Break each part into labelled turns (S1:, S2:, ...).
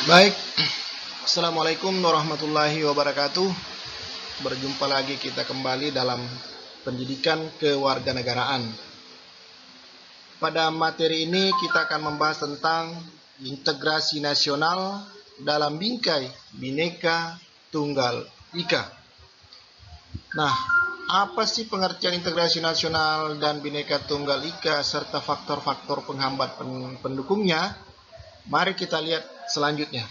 S1: Baik, Assalamualaikum warahmatullahi wabarakatuh. Berjumpa lagi kita kembali dalam pendidikan kewarganegaraan. Pada materi ini kita akan membahas tentang integrasi nasional dalam bingkai Bhinneka Tunggal Ika. Nah, apa sih pengertian integrasi nasional dan Bhinneka Tunggal Ika serta faktor-faktor penghambat pendukungnya? Mari kita lihat selanjutnya.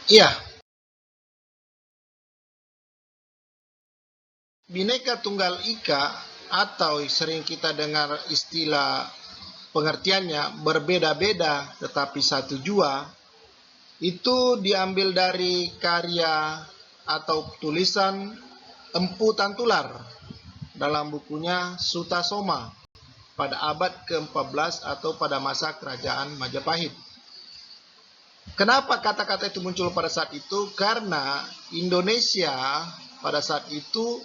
S1: Iya, Bhinneka Tunggal Ika atau sering kita dengar istilah pengertiannya berbeda-beda tetapi satu jua, itu diambil dari karya atau tulisan Empu Tantular dalam bukunya Sutasoma pada abad ke-14 atau pada masa kerajaan Majapahit. Kenapa kata-kata itu muncul pada saat itu? Karena Indonesia pada saat itu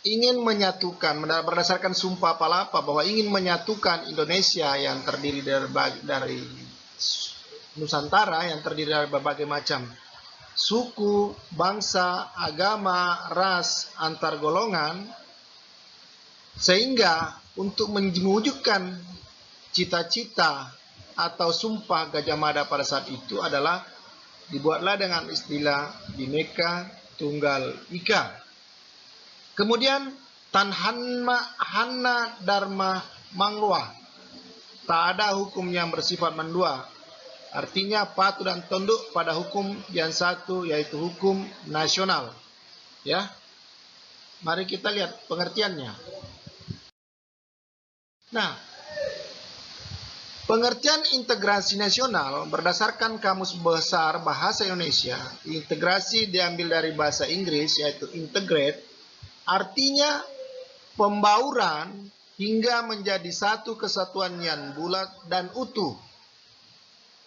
S1: ingin menyatukan, berdasarkan Sumpah Palapa bahwa ingin menyatukan Indonesia yang terdiri dari Nusantara, yang terdiri dari berbagai macam suku, bangsa, agama, ras, antar golongan, sehingga untuk mewujudkan cita-cita atau sumpah Gajah Mada pada saat itu adalah dibuatlah dengan istilah Bhinneka Tunggal Ika. Kemudian Tan Hanna Dharma Mangloa, tak ada hukum yang bersifat mendua, artinya patuh dan tunduk pada hukum yang satu, yaitu hukum nasional. Ya, mari kita lihat pengertiannya. Nah, pengertian integrasi nasional berdasarkan Kamus Besar Bahasa Indonesia, integrasi diambil dari bahasa Inggris yaitu integrate, artinya pembauran hingga menjadi satu kesatuan yang bulat dan utuh.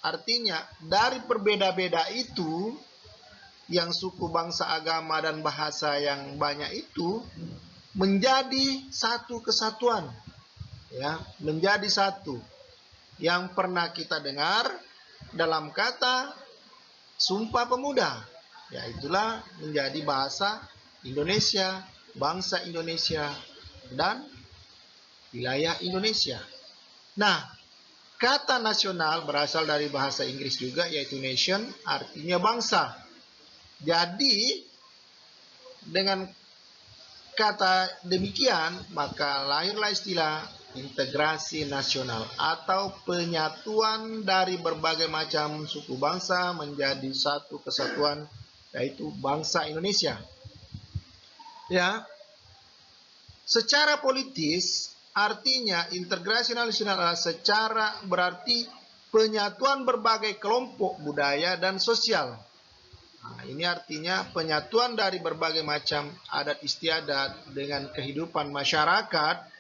S1: Artinya dari berbeda-beda itu, yang suku, bangsa, agama, dan bahasa yang banyak itu menjadi satu kesatuan. Ya, menjadi satu. Yang pernah kita dengar dalam kata Sumpah Pemuda, ya itulah menjadi bahasa Indonesia, bangsa Indonesia, dan wilayah Indonesia. Nah, kata nasional berasal dari bahasa Inggris juga, yaitu nation, artinya bangsa. Jadi, dengan kata demikian, maka lahirlah istilah integrasi nasional atau penyatuan dari berbagai macam suku bangsa menjadi satu kesatuan, yaitu bangsa Indonesia. Ya, secara politis artinya integrasi nasional adalah secara berarti penyatuan berbagai kelompok budaya dan sosial. Nah, ini artinya penyatuan dari berbagai macam adat istiadat dengan kehidupan masyarakat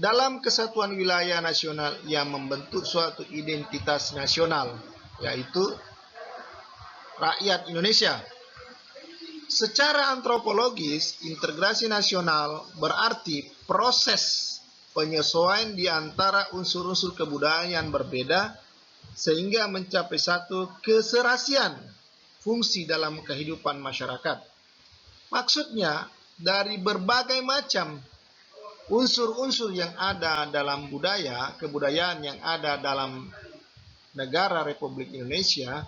S1: dalam kesatuan wilayah nasional yang membentuk suatu identitas nasional, yaitu rakyat Indonesia. Secara antropologis, integrasi nasional berarti proses penyesuaian di antara unsur-unsur kebudayaan yang berbeda sehingga mencapai satu keserasian fungsi dalam kehidupan masyarakat. Maksudnya, dari berbagai macam unsur-unsur yang ada dalam budaya, kebudayaan yang ada dalam negara Republik Indonesia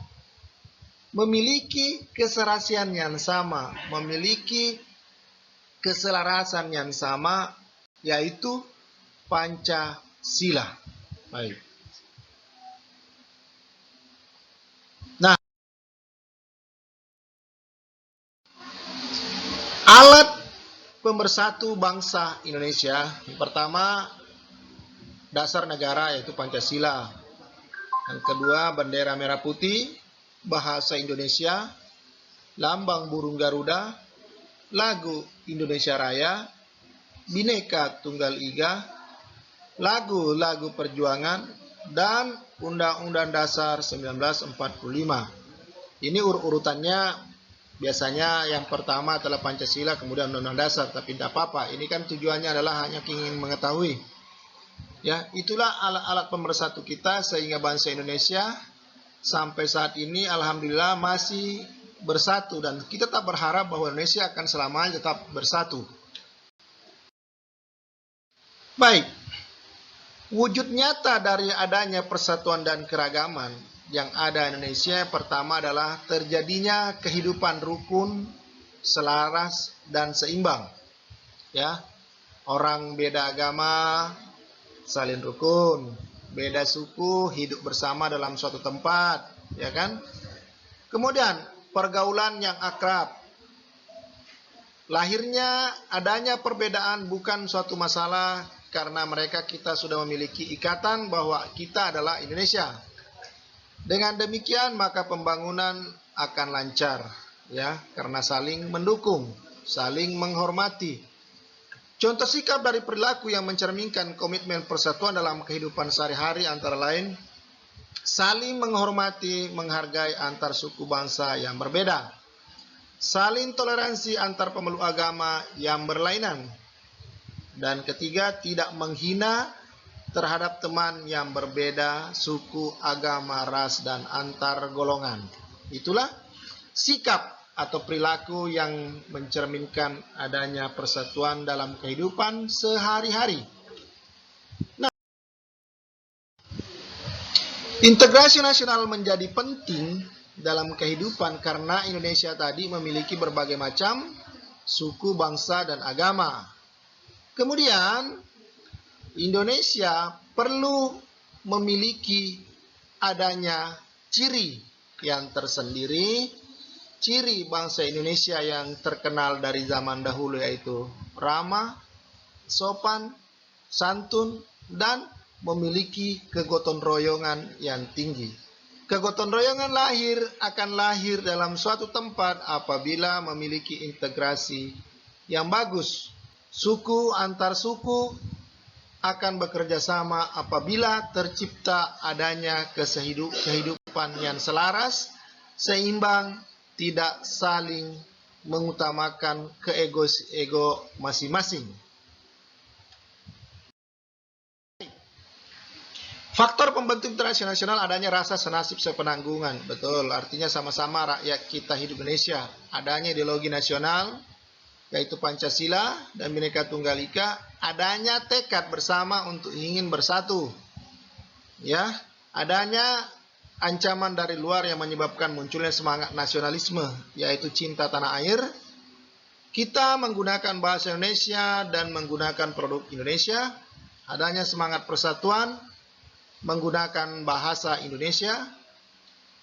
S1: memiliki keserasian yang sama, memiliki keselarasan yang sama, yaitu Pancasila. Baik. Nah, alat pemersatu bangsa Indonesia, yang pertama dasar negara yaitu Pancasila. Yang kedua bendera merah putih, bahasa Indonesia, lambang burung Garuda, lagu Indonesia Raya, Bhinneka Tunggal Ika, lagu-lagu perjuangan, dan Undang-Undang Dasar 1945. Ini urutannya. Biasanya yang pertama adalah Pancasila, kemudian Undang-Undang Dasar, tapi tidak apa-apa. Ini kan tujuannya adalah hanya ingin mengetahui. Ya, itulah alat-alat pemersatu kita sehingga bangsa Indonesia sampai saat ini alhamdulillah masih bersatu, dan kita tetap berharap bahwa Indonesia akan selamanya tetap bersatu. Baik, wujud nyata dari adanya persatuan dan keragaman yang ada di Indonesia pertama adalah terjadinya kehidupan rukun, selaras, dan seimbang. Ya, orang beda agama saling rukun, beda suku hidup bersama dalam suatu tempat, ya kan? Kemudian pergaulan yang akrab. Lahirnya adanya perbedaan bukan suatu masalah karena kita sudah memiliki ikatan bahwa kita adalah Indonesia. Dengan demikian maka pembangunan akan lancar, ya, karena saling mendukung, saling menghormati. Contoh sikap dari perilaku yang mencerminkan komitmen persatuan dalam kehidupan sehari-hari antara lain saling menghormati, menghargai antar suku bangsa yang berbeda, saling toleransi antar pemeluk agama yang berlainan, dan ketiga, tidak menghina terhadap teman yang berbeda suku, agama, ras, dan antar golongan. Itulah sikap atau perilaku yang mencerminkan adanya persatuan dalam kehidupan sehari-hari. Nah, integrasi nasional menjadi penting dalam kehidupan karena Indonesia tadi memiliki berbagai macam suku, bangsa, dan agama. Kemudian, Indonesia perlu memiliki adanya ciri yang tersendiri. Ciri bangsa Indonesia yang terkenal dari zaman dahulu yaitu ramah, sopan, santun, dan memiliki kegotong royongan yang tinggi. Kegotong royongan akan lahir dalam suatu tempat apabila memiliki integrasi yang bagus. Suku antar suku akan bekerja sama apabila tercipta adanya kehidupan yang selaras, seimbang, tidak saling mengutamakan ego masing-masing. Faktor pembentuk interaksi nasional adanya rasa senasib sepenanggungan. Betul, artinya sama-sama rakyat kita hidup Indonesia. Adanya ideologi nasional, yaitu Pancasila dan Bhinneka Tunggal Ika, adanya tekad bersama untuk ingin bersatu. Ya, adanya ancaman dari luar yang menyebabkan munculnya semangat nasionalisme, yaitu cinta tanah air. Kita menggunakan bahasa Indonesia dan menggunakan produk Indonesia. Adanya semangat persatuan, menggunakan bahasa Indonesia.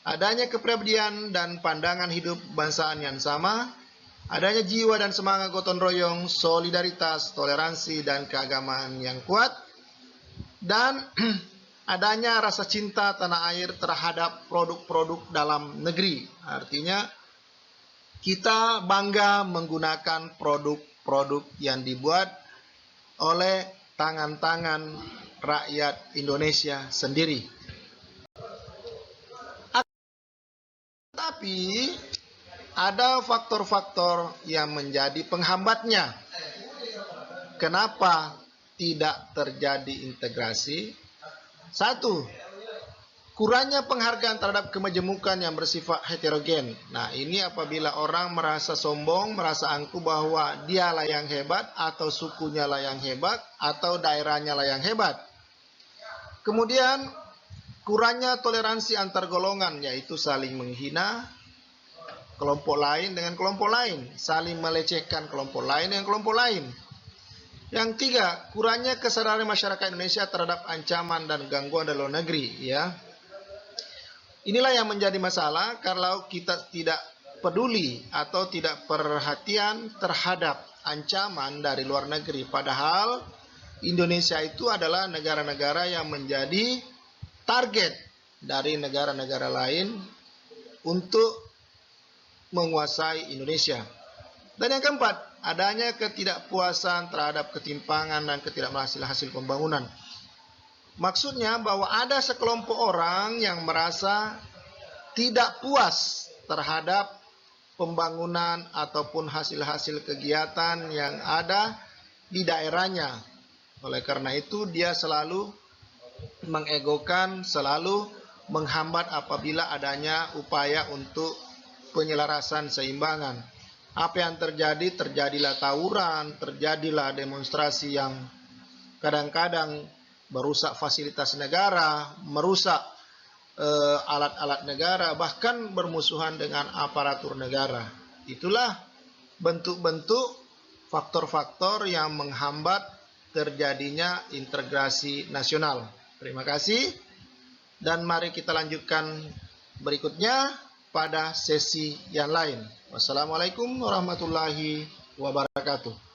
S1: Adanya kepribadian dan pandangan hidup bangsaan yang sama. Adanya jiwa dan semangat gotong royong, solidaritas, toleransi, dan keagamaan yang kuat. Dan adanya rasa cinta tanah air terhadap produk-produk dalam negeri. Artinya kita bangga menggunakan produk-produk yang dibuat oleh tangan-tangan rakyat Indonesia sendiri. Tapi ada faktor-faktor yang menjadi penghambatnya. Kenapa tidak terjadi integrasi? Satu, kurangnya penghargaan terhadap kemajemukan yang bersifat heterogen. Nah, ini apabila orang merasa sombong, merasa angkuh bahwa dialah yang hebat, atau sukunya lah yang hebat, atau daerahnya lah yang hebat. Kemudian, kurangnya toleransi antar golongan, yaitu saling menghina kelompok lain dengan kelompok lain, saling melecehkan kelompok lain dengan kelompok lain. Yang tiga, kurangnya kesadaran masyarakat Indonesia terhadap ancaman dan gangguan dari luar negeri. Ya, inilah yang menjadi masalah kalau kita tidak peduli atau tidak perhatian terhadap ancaman dari luar negeri. Padahal Indonesia itu adalah negara-negara yang menjadi target dari negara-negara lain untuk menguasai Indonesia. Dan yang keempat, adanya ketidakpuasan terhadap ketimpangan dan ketidakberhasilan hasil pembangunan. Maksudnya bahwa ada sekelompok orang yang merasa tidak puas terhadap pembangunan ataupun hasil-hasil kegiatan yang ada di daerahnya. Oleh karena itu dia selalu mengegokan, selalu menghambat apabila adanya upaya untuk penyelarasan seimbangan. Apa yang terjadi? Terjadilah tawuran, terjadilah demonstrasi yang kadang-kadang merusak fasilitas negara, merusak alat-alat negara, bahkan bermusuhan dengan aparatur negara. Itulah bentuk-bentuk faktor-faktor yang menghambat terjadinya integrasi nasional. Terima kasih, dan mari kita lanjutkan berikutnya pada sesi yang lain. Wassalamualaikum warahmatullahi wabarakatuh.